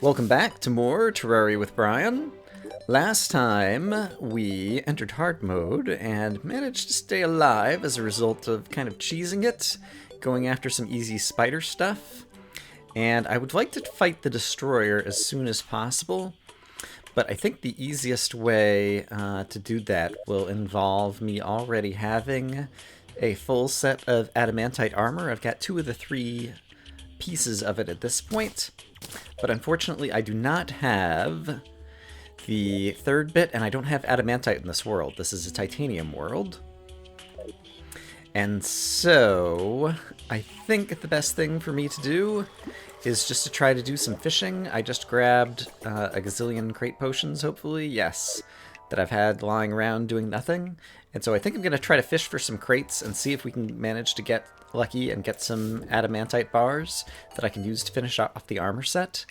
Welcome back to more Terraria with Brian. Last time we entered hard mode and managed to stay alive as a result of kind of cheesing it, going after some easy spider stuff. And I would like to fight the destroyer as soon as possible, but I think the easiest way to do that will involve me already having a full set of adamantite armor. I've got 2 of the 3 pieces of it at this point. But unfortunately, I do not have the 3rd bit, and I don't have adamantite in this world. This is a titanium world. And so, I think the best thing for me to do is just to try to do some fishing. I just grabbed a gazillion crate potions, hopefully, yes, that I've had lying around doing nothing. And so I think I'm going to try to fish for some crates and see if we can manage to get lucky and get some adamantite bars that I can use to finish off the armor set.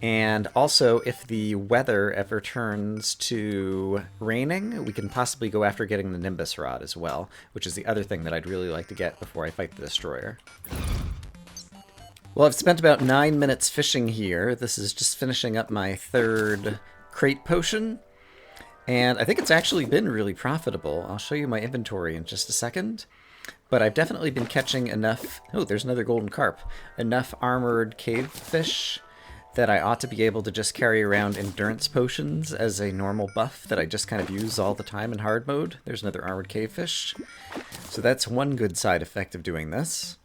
And also, if the weather ever turns to raining, we can possibly go after getting the Nimbus Rod as well, which is the other thing that I'd really like to get before I fight the Destroyer. Well, I've spent about 9 minutes fishing here. This is just finishing up my 3rd crate potion. And I think it's actually been really profitable. I'll show you my inventory in just a second. But I've definitely been catching enough... Oh, there's another golden carp. Enough armored cave fish that I ought to be able to just carry around endurance potions as a normal buff that I just kind of use all the time in hard mode. There's another armored cave fish. So that's one good side effect of doing this.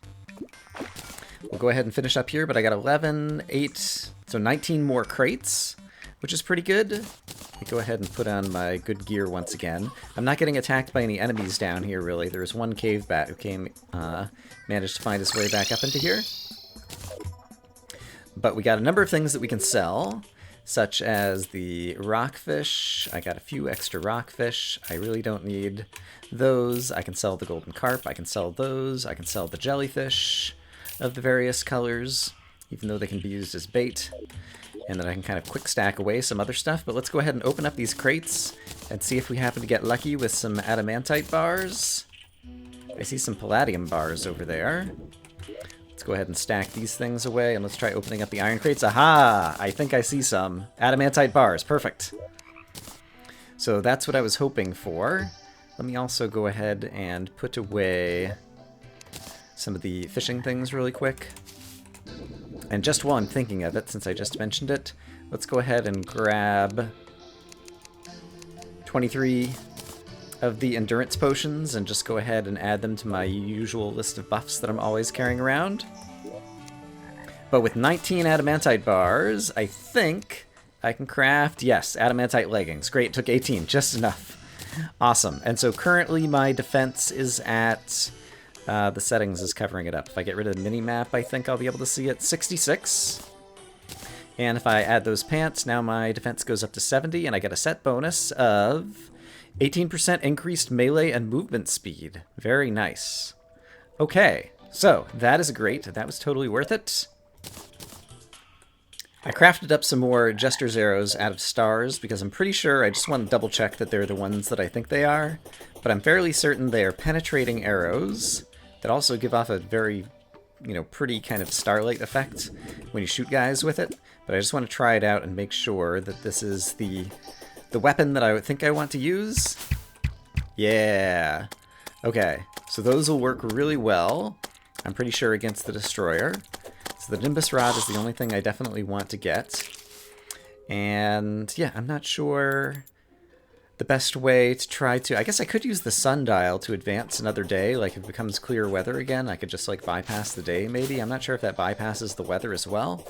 We'll go ahead and finish up here, but I got 11, 8, so 19 more crates, which is pretty good. Let me go ahead and put on my good gear once again. I'm not getting attacked by any enemies down here, really. There's one cave bat who managed to find his way back up into here. But we got a number of things that we can sell, such as the rockfish. I got a few extra rockfish. I really don't need those. I can sell the golden carp. I can sell those. I can sell the jellyfish of the various colors, even though they can be used as bait. And then I can kind of quick stack away some other stuff. But let's go ahead and open up these crates and see if we happen to get lucky with some adamantite bars. I see some palladium bars over there. Let's go ahead and stack these things away, and let's try opening up the iron crates. Aha! I think I see some adamantite bars. Perfect. So that's what I was hoping for. Let me also go ahead and put away some of the fishing things really quick. And just while I'm thinking of it, since I just mentioned it, let's go ahead and grab 23 of the endurance potions and just go ahead and add them to my usual list of buffs that I'm always carrying around. But with 19 adamantite bars, I think I can craft, yes, adamantite leggings. Great, it took 18, just enough. Awesome. And so currently my defense is at... the settings is covering it up. If I get rid of the mini-map, I think I'll be able to see it. 66. And if I add those pants, now my defense goes up to 70, and I get a set bonus of 18% increased melee and movement speed. Very nice. Okay, so that is great. That was totally worth it. I crafted up some more Jester's arrows out of stars because I'm pretty sure, I just want to double check that they're the ones that I think they are, but I'm fairly certain they are penetrating arrows that also give off a very, pretty kind of starlight effect when you shoot guys with it. But I just want to try it out and make sure that this is the weapon that I think I want to use. Yeah. Okay, so those will work really well, I'm pretty sure, against the Destroyer. So the Nimbus Rod is the only thing I definitely want to get. And yeah, I'm not sure the best way to try to... I guess I could use the sundial to advance another day. Like, if it becomes clear weather again, I could just, bypass the day, maybe. I'm not sure if that bypasses the weather as well.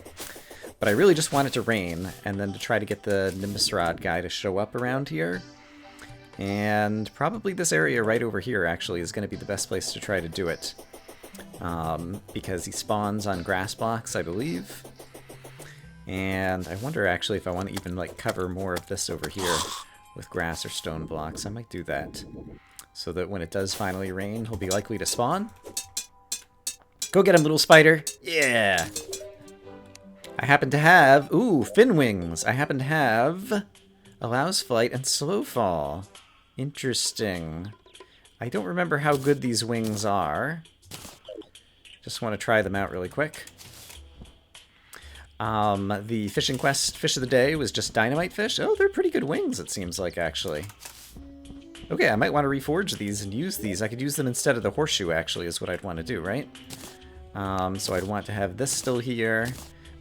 But I really just want it to rain, and then to try to get the Nimbus Rod guy to show up around here. And probably this area right over here, actually, is going to be the best place to try to do it. Because he spawns on grass blocks, I believe. And I wonder, actually, if I want to even, cover more of this over here with grass or stone blocks. I might do that, so that when it does finally rain, he'll be likely to spawn. Go get him, little spider! Yeah! I happen to have... Ooh, fin wings! I happen to have... Allows flight and slow fall. Interesting. I don't remember how good these wings are. Just want to try them out really quick. The fishing quest fish of the day was just dynamite fish. Oh, they're pretty good wings, it seems like, actually. Okay, I might want to reforge these and use these. I could use them instead of the horseshoe, actually, is what I'd want to do, right? So I'd want to have this still here,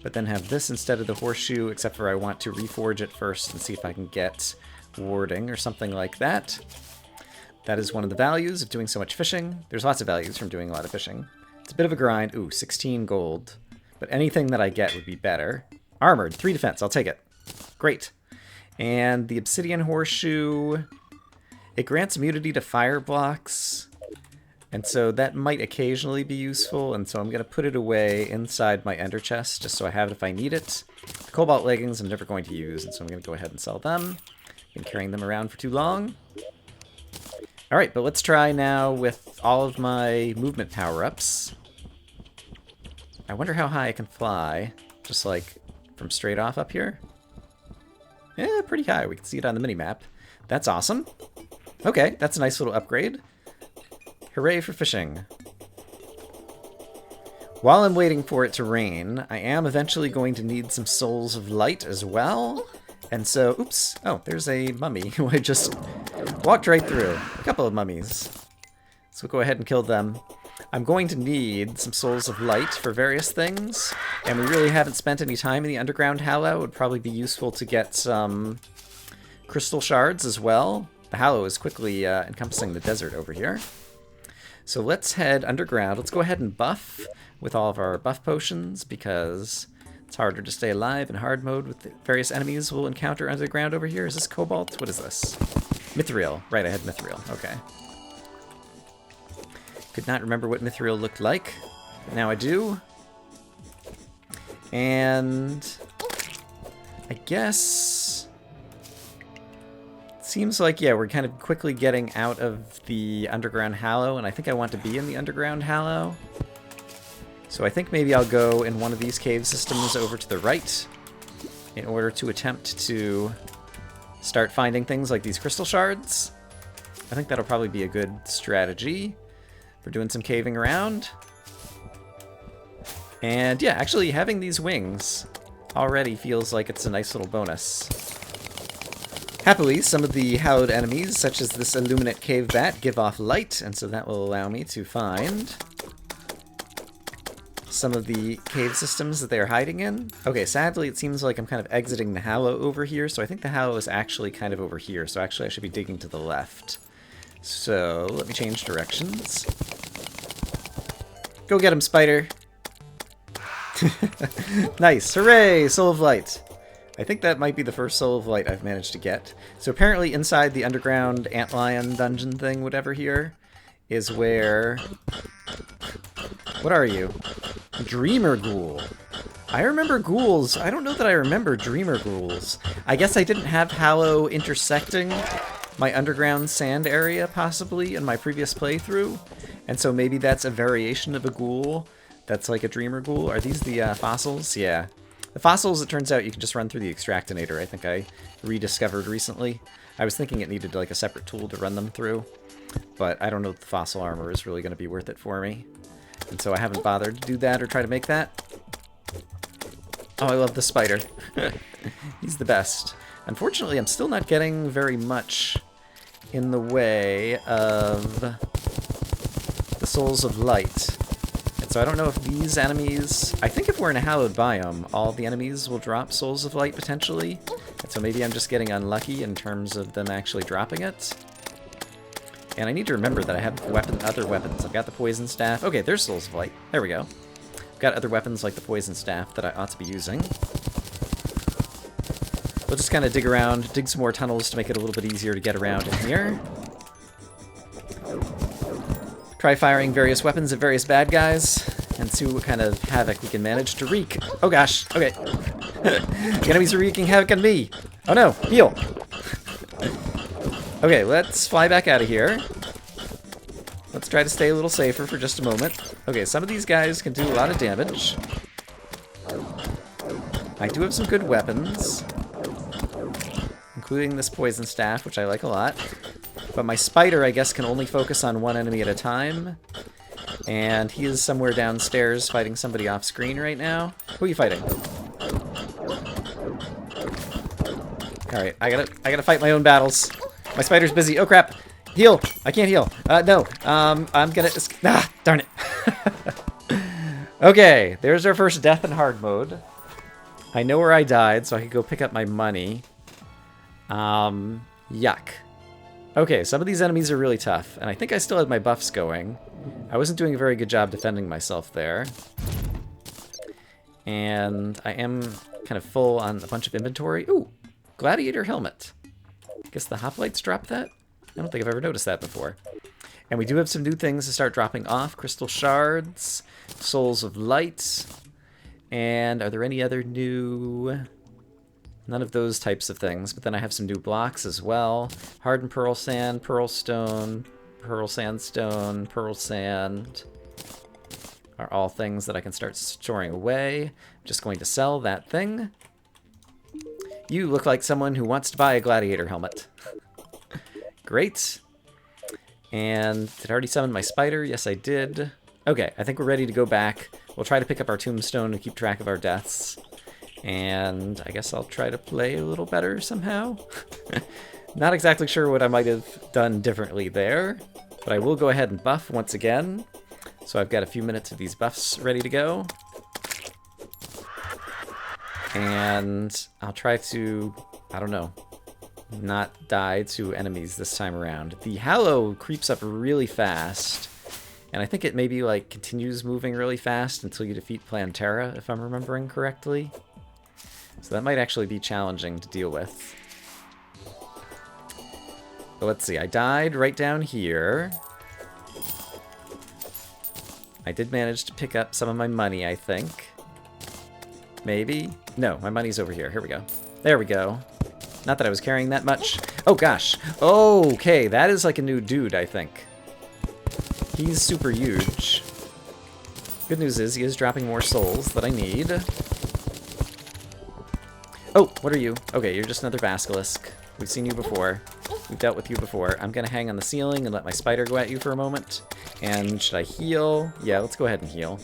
but then have this instead of the horseshoe, except for I want to reforge it first and see if I can get warding or something like that. That is one of the values of doing so much fishing. There's lots of values from doing a lot of fishing. It's a bit of a grind. Ooh, 16 gold. But anything that I get would be better. Armored, 3 defense, I'll take it. Great. And the obsidian horseshoe, it grants immunity to fire blocks. And so that might occasionally be useful, and so I'm going to put it away inside my ender chest, just so I have it if I need it. The cobalt leggings I'm never going to use, and so I'm going to go ahead and sell them. Been carrying them around for too long. Alright, but let's try now with all of my movement power-ups. I wonder how high I can fly, just like from straight off up here. Yeah, pretty high. We can see it on the mini-map. That's awesome. Okay, that's a nice little upgrade. Hooray for fishing. While I'm waiting for it to rain, I am eventually going to need some souls of light as well. And so, oops, oh, there's a mummy who I just walked right through. A couple of mummies. So we'll go ahead and kill them. I'm going to need some souls of light for various things, and we really haven't spent any time in the underground hallow. It would probably be useful to get some crystal shards as well. The hallow is quickly encompassing the desert over here. So let's head underground. Let's go ahead and buff with all of our buff potions, because it's harder to stay alive in hard mode with the various enemies we'll encounter underground over here. Is this cobalt? What is this? Mithril. Right, I had mithril. Okay. Could not remember what mithril looked like. Now I do. And I guess it seems like, yeah, we're kind of quickly getting out of the underground hallow, and I think I want to be in the underground hallow. So I think maybe I'll go in one of these cave systems over to the right in order to attempt to start finding things like these crystal shards. I think that'll probably be a good strategy for doing some caving around. And yeah, actually having these wings already feels like it's a nice little bonus. Happily, some of the hallowed enemies, such as this illuminate cave bat, give off light, and so that will allow me to find some of the cave systems that they are hiding in. Okay, sadly it seems like I'm kind of exiting the hallow over here, so I think the hallow is actually kind of over here, so actually I should be digging to the left. So, let me change directions. Go get him, spider! Nice! Hooray! Soul of Light! I think that might be the first Soul of Light I've managed to get. So apparently inside the underground antlion dungeon thing, whatever here, is where... What are you? Dreamer Ghoul. I remember ghouls. I don't know that I remember Dreamer Ghouls. I guess I didn't have Hallow intersecting my underground sand area, possibly, in my previous playthrough. And so maybe that's a variation of a ghoul that's like a Dreamer Ghoul. Are these the fossils? Yeah. The fossils, it turns out, you can just run through the extractinator. I think I rediscovered recently. I was thinking it needed like a separate tool to run them through, but I don't know if the fossil armor is really going to be worth it for me. And so I haven't bothered to do that or try to make that. Oh, I love the spider. He's the best. Unfortunately, I'm still not getting very much in the way of the Souls of Light. And so I don't know if these enemies... I think if we're in a hallowed biome, all the enemies will drop Souls of Light, potentially. And so maybe I'm just getting unlucky in terms of them actually dropping it. And I need to remember that I have other weapons. I've got the Poison Staff. Okay, there's Souls of Light. There we go. I've got other weapons like the Poison Staff that I ought to be using. We'll just kind of dig around, dig some more tunnels to make it a little bit easier to get around in here. Try firing various weapons at various bad guys, and see what kind of havoc we can manage to wreak. Oh gosh, okay. The enemies are wreaking havoc on me. Oh no, heal. Okay, let's fly back out of here. Let's try to stay a little safer for just a moment. Okay, some of these guys can do a lot of damage. I do have some good weapons, including this Poison Staff, which I like a lot. But my spider, I guess, can only focus on one enemy at a time. And he is somewhere downstairs fighting somebody off screen right now. Who are you fighting? Alright, I gotta fight my own battles. My spider's busy. Oh crap! Heal! I can't heal. No. I'm gonna... Ah! Darn it. Okay, there's our first death in hard mode. I know where I died, so I can go pick up my money. Yuck. Okay, some of these enemies are really tough, and I think I still had my buffs going. I wasn't doing a very good job defending myself there. And I am kind of full on a bunch of inventory. Ooh, gladiator helmet. Guess the hoplites drop that? I don't think I've ever noticed that before. And we do have some new things to start dropping off. Crystal shards, souls of light, and are there any other new... None of those types of things, but then I have some new blocks as well. Hardened pearl sand, pearl stone, pearl sandstone, pearl sand are all things that I can start storing away. I'm just going to sell that thing. You look like someone who wants to buy a gladiator helmet. Great. And did I already summon my spider? Yes, I did. Okay, I think we're ready to go back. We'll try to pick up our tombstone and keep track of our deaths. And I guess I'll try to play a little better somehow. Not exactly sure what I might have done differently there, but I will go ahead and buff once again. So I've got a few minutes of these buffs ready to go. And I'll try to, I don't know, not die to enemies this time around. The Hallow creeps up really fast, and I think it maybe like continues moving really fast until you defeat Plantera, if I'm remembering correctly. So that might actually be challenging to deal with. But let's see, I died right down here. I did manage to pick up some of my money, I think. Maybe? No, my money's over here. Here we go. There we go. Not that I was carrying that much. Oh, gosh. Okay, that is like a new dude, I think. He's super huge. Good news is he is dropping more souls that I need. Oh, what are you? Okay, you're just another basilisk. We've seen you before. We've dealt with you before. I'm going to hang on the ceiling and let my spider go at you for a moment. And should I heal? Yeah, let's go ahead and heal.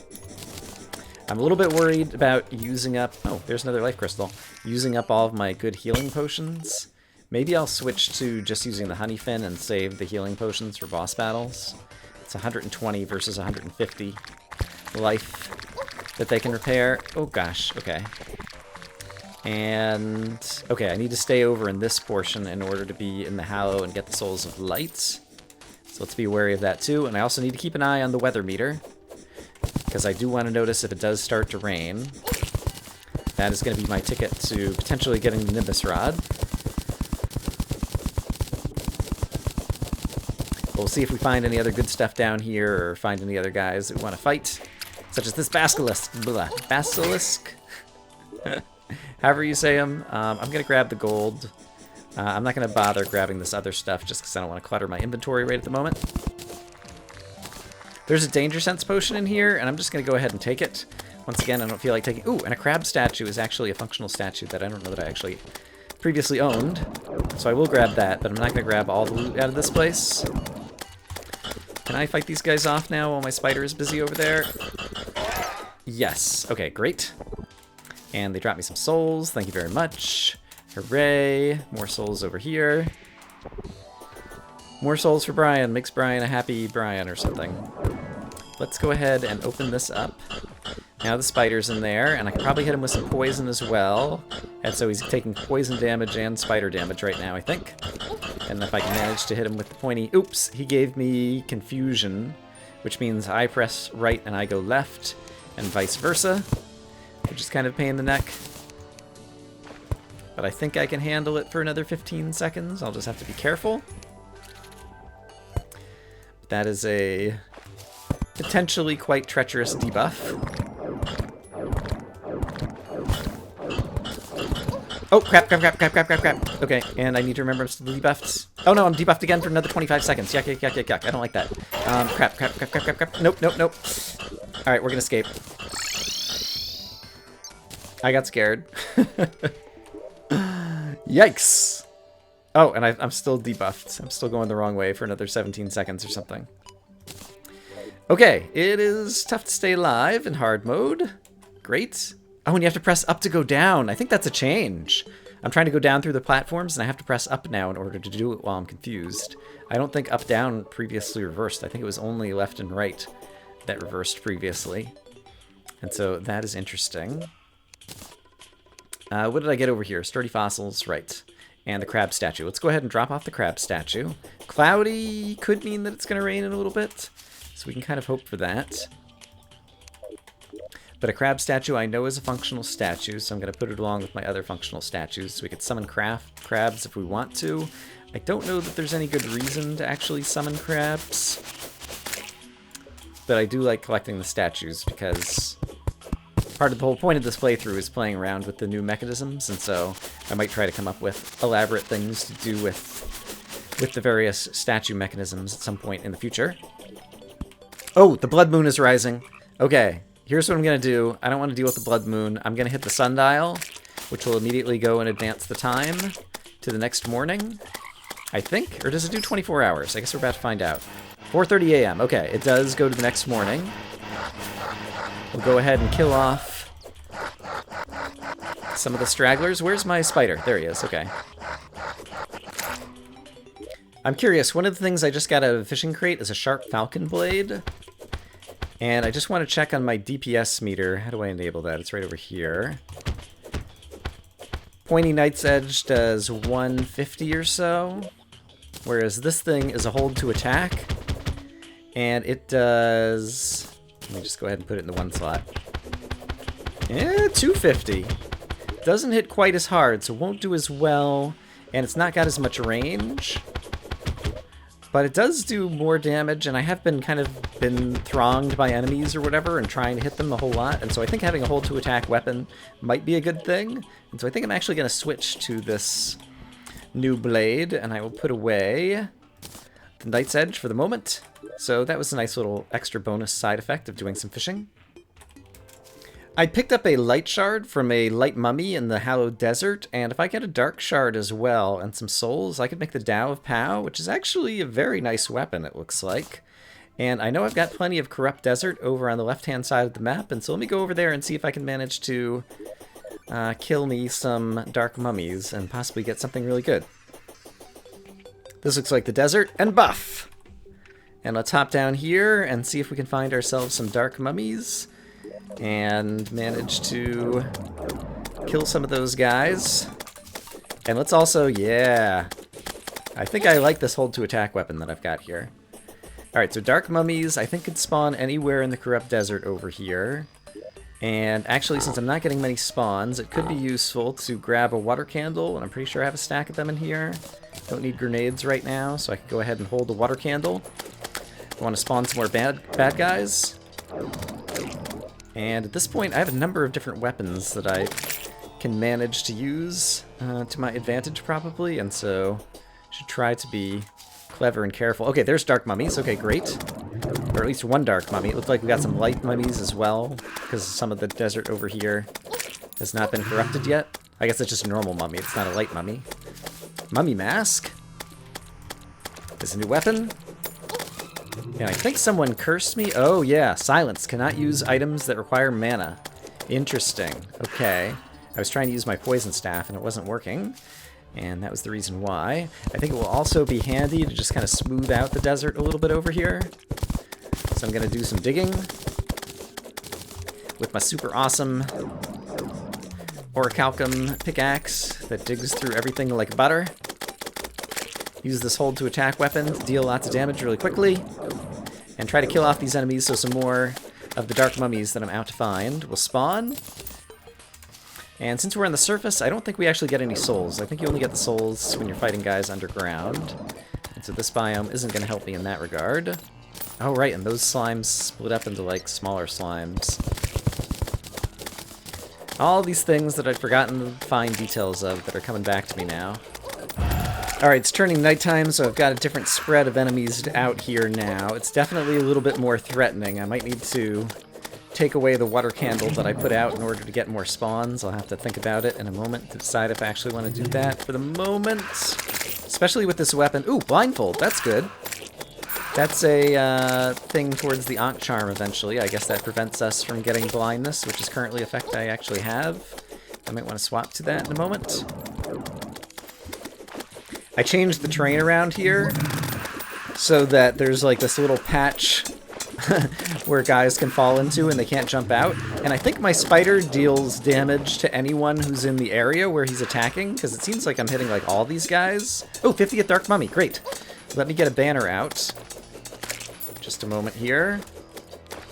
I'm a little bit worried about using up... Oh, there's another life crystal. Using up all of my good healing potions. Maybe I'll switch to just using the honey fin and save the healing potions for boss battles. It's 120 versus 150 life that they can repair. Oh gosh, okay. And, okay, I need to stay over in this portion in order to be in the Hallow and get the Souls of Light. So let's be wary of that too. And I also need to keep an eye on the weather meter, because I do want to notice if it does start to rain. That is going to be my ticket to potentially getting the Nimbus Rod. We'll see if we find any other good stuff down here, or find any other guys that we want to fight, such as this basilisk. Blah, basilisk? However you say them. I'm going to grab the gold. I'm not going to bother grabbing this other stuff just because I don't want to clutter my inventory right at the moment. There's a danger sense potion in here, and I'm just going to go ahead and take it. Once again, I don't feel like taking... Ooh, and a crab statue is actually a functional statue that I don't know that I actually previously owned. So I will grab that, but I'm not going to grab all the loot out of this place. Can I fight these guys off now while my spider is busy over there? Yes. Okay, great. And they dropped me some souls. Thank you very much. Hooray. More souls over here. More souls for Brian. Makes Brian a happy Brian or something. Let's go ahead and open this up. Now the spider's in there, and I can probably hit him with some poison as well. And so he's taking poison damage and spider damage right now, I think. And if I can manage to hit him with the pointy... Oops! He gave me confusion, which means I press right and I go left, and vice versa, which is kind of a pain in the neck. But I think I can handle it for another 15 seconds. I'll just have to be careful. That is a potentially quite treacherous debuff. Oh, crap. Okay, and I need to remember I'm still debuffed. Oh no, I'm debuffed again for another 25 seconds. Yuck. I don't like that. Crap. Nope. Alright, we're gonna escape. I got scared. Yikes! Oh, and I'm still debuffed. I'm still going the wrong way for another 17 seconds or something. Okay, it is tough to stay alive in hard mode. Great. Oh, and you have to press up to go down. I think that's a change. I'm trying to go down through the platforms, and I have to press up now in order to do it while I'm confused. I don't think up-down previously reversed. I think it was only left and right that reversed previously. And so that is interesting. What did I get over here? Sturdy fossils, right. And the crab statue. Let's go ahead and drop off the crab statue. Cloudy could mean that it's going to rain in a little bit, so we can kind of hope for that. But a crab statue I know is a functional statue, so I'm going to put it along with my other functional statues so we could summon crabs if we want to. I don't know that there's any good reason to actually summon crabs, but I do like collecting the statues because part of the whole point of this playthrough is playing around with the new mechanisms, and so I might try to come up with elaborate things to do with the various statue mechanisms at some point in the future. Oh, the blood moon is rising. Okay. Here's what I'm going to do. I don't want to deal with the blood moon. I'm going to hit the sundial, which will immediately go and advance the time to the next morning, I think. Or does it do 24 hours? I guess we're about to find out. 4:30 a.m. Okay, it does go to the next morning. We'll go ahead and kill off some of the stragglers. Where's my spider? There he is. Okay. I'm curious. One of the things I just got out of a fishing crate is a sharp falcon blade. And I just want to check on my DPS meter. How do I enable that? It's right over here. Pointy Knight's Edge does 150 or so, whereas this thing is a hold to attack, and it does... Let me just go ahead and put it in the one slot. 250. Doesn't hit quite as hard, so won't do as well, and it's not got as much range. But it does do more damage, and I have been been thronged by enemies or whatever and trying to hit them a whole lot, and so I think having a hold to attack weapon might be a good thing. And so I think I'm actually going to switch to this new blade, and I will put away the Knight's Edge for the moment. So that was a nice little extra bonus side effect of doing some fishing. I picked up a light shard from a light mummy in the hallowed desert, and if I get a dark shard as well and some souls, I could make the Tao of Pow, which is actually a very nice weapon, it looks like. And I know I've got plenty of corrupt desert over on the left-hand side of the map, and so let me go over there and see if I can manage to kill me some dark mummies and possibly get something really good. This looks like the desert, and buff! And let's hop down here and see if we can find ourselves some dark mummies and manage to kill some of those guys. And let's also, yeah, I think I like this hold to attack weapon that I've got here. Alright, so dark mummies I think could spawn anywhere in the corrupt desert over here. And actually, since I'm not getting many spawns, it could be useful to grab a water candle, and I'm pretty sure I have a stack of them in here. Don't need grenades right now, so I can go ahead and hold the water candle. I want to spawn some more bad guys. And at this point, I have a number of different weapons that I can manage to use to my advantage, probably, and so I should try to be clever and careful. Okay, there's dark mummies. Okay, great. Or at least one dark mummy. It looks like we got some light mummies as well, because some of the desert over here has not been corrupted yet. I guess it's just a normal mummy. It's not a light mummy. Mummy mask is a new weapon. And I think someone cursed me. Oh, yeah. Silence. Cannot use items that require mana. Interesting. Okay. I was trying to use my poison staff, and it wasn't working. And that was the reason why. I think it will also be handy to just kind of smooth out the desert a little bit over here. So I'm going to do some digging with my super awesome orichalcum pickaxe that digs through everything like butter. Use this hold to attack weapon to deal lots of damage really quickly. And try to kill off these enemies so some more of the dark mummies that I'm out to find will spawn. And since we're on the surface, I don't think we actually get any souls. I think you only get the souls when you're fighting guys underground. And so this biome isn't going to help me in that regard. Oh, right, and those slimes split up into, like, smaller slimes. All these things that I'd forgotten the fine details of that are coming back to me now. Alright, it's turning nighttime, so I've got a different spread of enemies out here now. It's definitely a little bit more threatening. I might need to take away the water candle that I put out in order to get more spawns. I'll have to think about it in a moment to decide if I actually want to do that. For the moment, especially with this weapon... Ooh, blindfold, that's good. That's a thing towards the Ankh charm eventually. I guess that prevents us from getting blindness, which is currently a effect I actually have. I might want to swap to that in a moment. I changed the terrain around here so that there's like this little patch where guys can fall into and they can't jump out. And I think my spider deals damage to anyone who's in the area where he's attacking, because it seems like I'm hitting like all these guys. Oh, 50th Dark Mummy, great. Let me get a banner out. Just a moment here.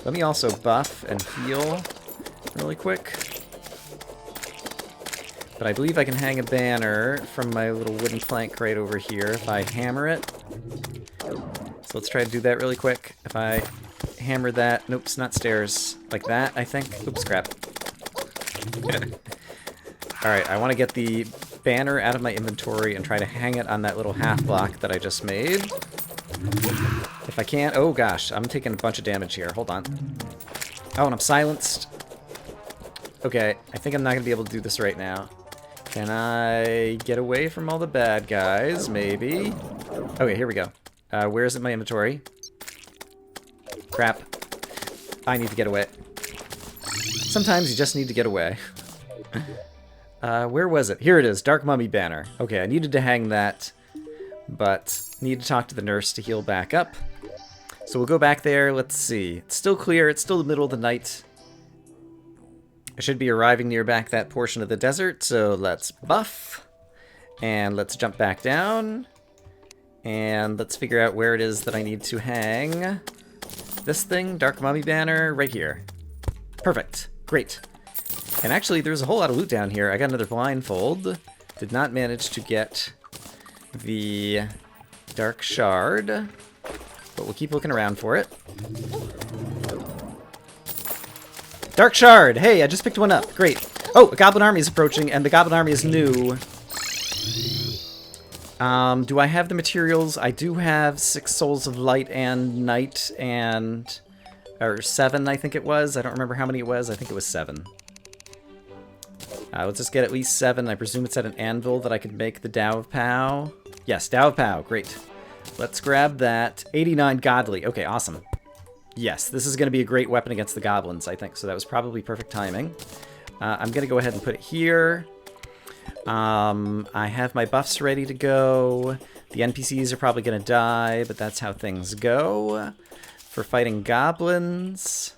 Let me also buff and heal really quick. But I believe I can hang a banner from my little wooden plank right over here if I hammer it. So let's try to do that really quick. If I hammer that... Nope, it's not stairs. Like that, I think. Oops, crap. Alright, I want to get the banner out of my inventory and try to hang it on that little half block that I just made. If I can't... Oh, gosh. I'm taking a bunch of damage here. Hold on. Oh, and I'm silenced. Okay, I think I'm not going to be able to do this right now. Can I get away from all the bad guys? Maybe. Okay, here we go. Where is it in my inventory? Crap. I need to get away. Sometimes you just need to get away. Where was it? Here it is. Dark Mummy banner. Okay, I needed to hang that, but need to talk to the nurse to heal back up. So we'll go back there. Let's see. It's still clear. It's still the middle of the night. I should be arriving near back that portion of the desert, so let's buff. And let's jump back down. And let's figure out where it is that I need to hang this thing, Dark Mummy banner, right here. Perfect. Great. And actually, there's a whole lot of loot down here. I got another blindfold. Did not manage to get the Dark Shard, but we'll keep looking around for it. Dark Shard! Hey, I just picked one up. Great. Oh, a Goblin Army is approaching, and the Goblin Army is new. Do I have the materials? I do have 6 Souls of Light and Night, and... or 7, I think it was. I don't remember how many it was. I think it was 7. Let's just get at least 7. I presume it's at an anvil that I could make the Tao of Pow. Yes, Tao of Pow. Great. Let's grab that. 89 Godly. Okay, awesome. Yes, this is going to be a great weapon against the goblins, I think. So that was probably perfect timing. I'm going to go ahead and put it here. I have my buffs ready to go. The NPCs are probably going to die, but that's how things go. For fighting goblins,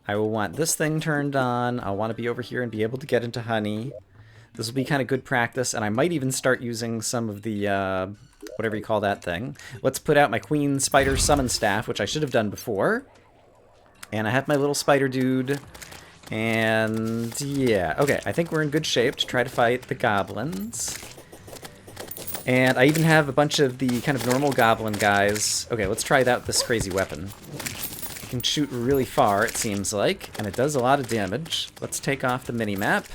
I will want this thing turned on. I'll want to be over here and be able to get into honey. This will be kind of good practice, and I might even start using some of the... whatever you call that thing. Let's put out my Queen Spider Summon Staff, which I should have done before. And I have my little spider dude. And yeah, okay, I think we're in good shape to try to fight the goblins. And I even have a bunch of the kind of normal goblin guys. Okay, let's try out this crazy weapon. It can shoot really far, it seems like, and it does a lot of damage. Let's take off the mini-map.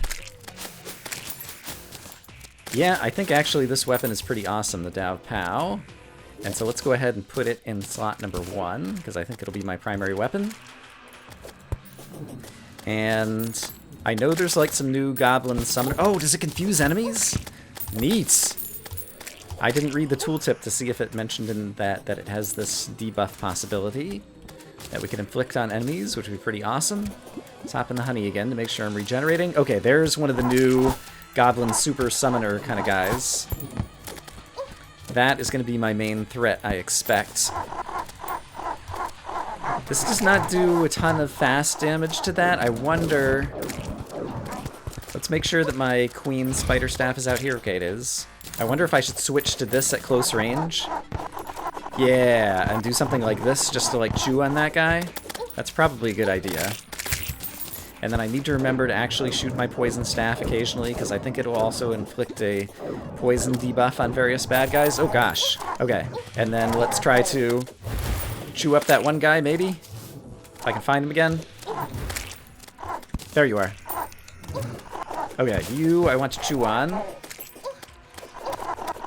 Yeah, I think actually this weapon is pretty awesome, the Tao of Pow. And so let's go ahead and put it in slot number 1, because I think it'll be my primary weapon. And I know there's like some new goblin summon. Oh, does it confuse enemies? Neat. I didn't read the tooltip to see if it mentioned in that it has this debuff possibility that we can inflict on enemies, which would be pretty awesome. Let's hop in the honey again to make sure I'm regenerating. Okay, there's one of the new goblin super summoner kind of guys. That is going to be my main threat, I expect. This does not do a ton of fast damage to that. I wonder... Let's make sure that my Queen Spider Staff is out here. Okay, it is. I wonder if I should switch to this at close range. Yeah, and do something like this just to like chew on that guy. That's probably a good idea. And then I need to remember to actually shoot my Poison Staff occasionally, because I think it'll also inflict a poison debuff on various bad guys. Oh gosh. Okay. And then let's try to chew up that one guy, maybe? If I can find him again. There you are. Okay, you I want to chew on.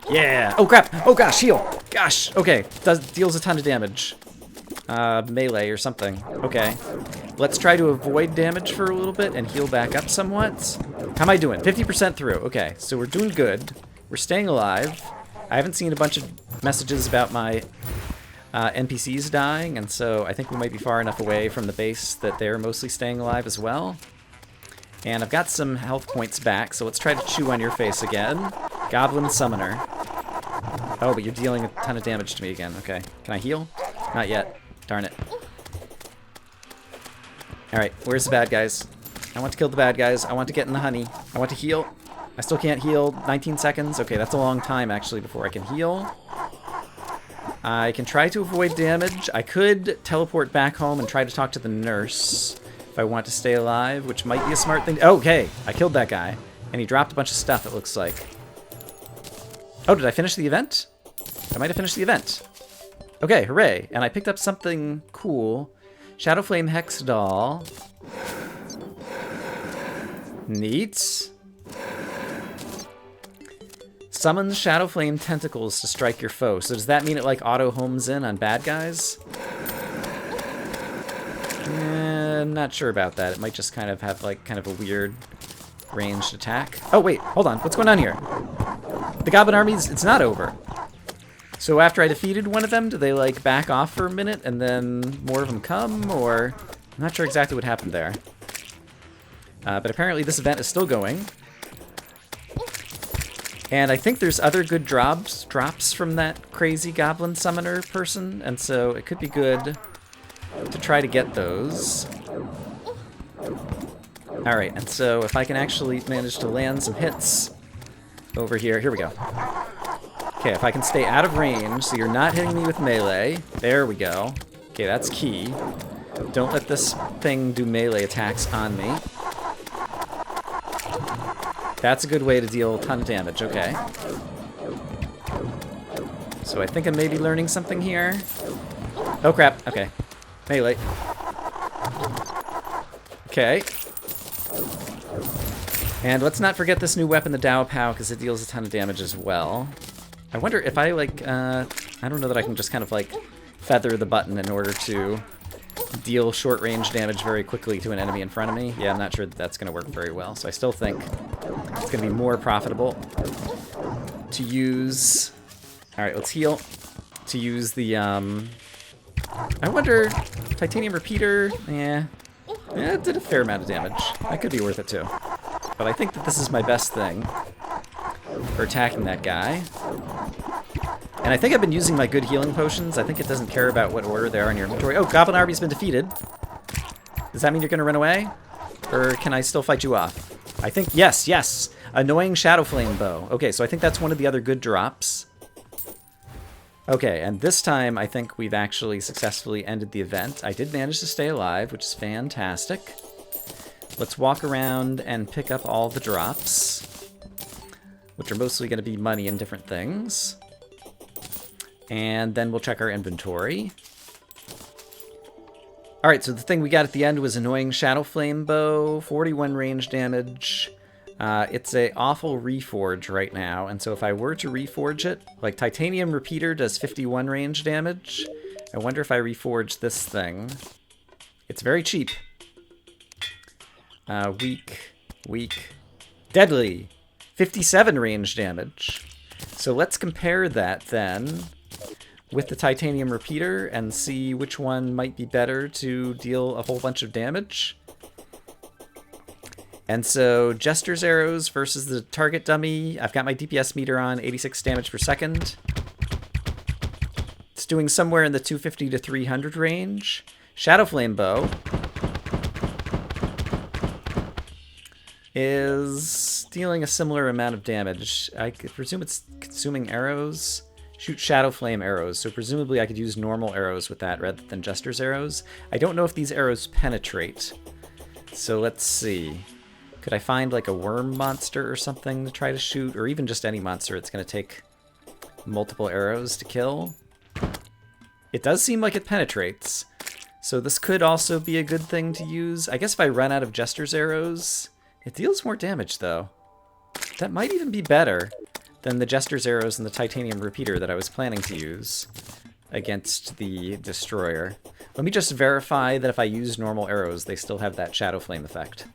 Yeah! Oh crap! Oh gosh, heal! Gosh! Okay, deals a ton of damage. Melee or something. Okay. Let's try to avoid damage for a little bit and heal back up somewhat. How am I doing? 50% through. Okay, so we're doing good. We're staying alive. I haven't seen a bunch of messages about my NPCs dying, and so I think we might be far enough away from the base that they're mostly staying alive as well. And I've got some health points back, so let's try to chew on your face again. Goblin Summoner. Oh, but you're dealing a ton of damage to me again. Okay. Can I heal? Not yet. Darn it. Alright, where's the bad guys? I want to kill the bad guys. I want to get in the honey. I want to heal. I still can't heal. 19 seconds. Okay, that's a long time, actually, before I can heal. I can try to avoid damage. I could teleport back home and try to talk to the nurse if I want to stay alive, which might be a smart thing. Okay, I killed that guy. And he dropped a bunch of stuff, it looks like. Oh, did I finish the event? I might have finished the event. Okay, hooray. And I picked up something cool. Shadowflame Hex Doll. Neat. Summons Shadowflame Tentacles to strike your foe. So does that mean it like auto-homes in on bad guys? I'm not sure about that. It might just kind of have like kind of a weird ranged attack. Oh wait, hold on. What's going on here? The Goblin armies, it's not over. So after I defeated one of them, do they like back off for a minute and then more of them come? Or I'm not sure exactly what happened there. But apparently this event is still going. And I think there's other good drops from that crazy Goblin Summoner person, and so it could be good to try to get those. Alright, and so if I can actually manage to land some hits over here. Here we go. Okay, if I can stay out of range, so you're not hitting me with melee. There we go. Okay, that's key. Don't let this thing do melee attacks on me. That's a good way to deal a ton of damage, okay. So I think I may be learning something here. Oh crap, okay. Melee. Okay. And let's not forget this new weapon, the Dao Pow, because it deals a ton of damage as well. I wonder if I, like, I don't know that I can just kind of, like, feather the button in order to deal short-range damage very quickly to an enemy in front of me. Yeah, I'm not sure that that's going to work very well, so I still think it's going to be more profitable to use... Alright, let's heal. To use the, I wonder... Titanium Repeater? Yeah, it did a fair amount of damage. That could be worth it, too. But I think that this is my best thing for attacking that guy. And I think I've been using my good healing potions. I think it doesn't care about what order they are in your inventory. Oh, Goblin Army's been defeated. Does that mean you're going to run away? Or can I still fight you off? I think, yes, yes. Annoying Shadowflame Bow. Okay, so I think that's one of the other good drops. Okay, and this time I think we've actually successfully ended the event. I did manage to stay alive, which is fantastic. Let's walk around and pick up all the drops, which are mostly going to be money and different things. And then we'll check our inventory. Alright, so the thing we got at the end was Annoying Shadowflame Bow, 41 range damage. It's a awful reforge right now, and so if I were to reforge it, like Titanium Repeater does 51 range damage. I wonder if I reforge this thing. It's very cheap. Weak. Deadly! 57 range damage. So let's compare that then with the Titanium Repeater and see which one might be better to deal a whole bunch of damage. And so, Jester's Arrows versus the target dummy. I've got my DPS meter on, 86 damage per second. It's doing somewhere in the 250 to 300 range. Shadowflame Bow is dealing a similar amount of damage. I presume it's consuming arrows. Shoot Shadowflame arrows, so presumably I could use normal arrows with that rather than Jester's Arrows. I don't know if these arrows penetrate. So let's see. Could I find like a worm monster or something to try to shoot? Or even just any monster it's going to take multiple arrows to kill? It does seem like it penetrates. So this could also be a good thing to use. I guess if I run out of Jester's Arrows... It deals more damage, though. That might even be better than the Jester's Arrows and the Titanium Repeater that I was planning to use against the Destroyer. Let me just verify that if I use normal arrows, they still have that Shadow Flame effect.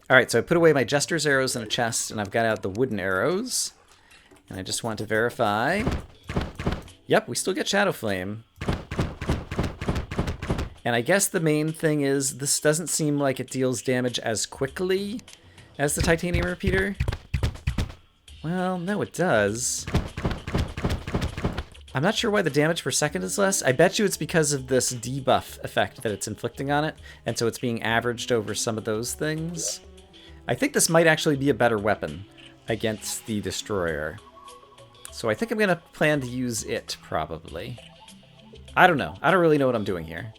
Alright, so I put away my Jester's Arrows in a chest, and I've got out the wooden arrows. And I just want to verify... Yep, we still get Shadow Flame. And I guess the main thing is this doesn't seem like it deals damage as quickly as the titanium repeater. Well, no, it does. I'm not sure why the damage per second is less. I bet you it's because of this debuff effect that it's inflicting on it, and so it's being averaged over some of those things. I think this might actually be a better weapon against the destroyer. So I think I'm going to plan to use it, probably. I don't know. I don't really know what I'm doing here.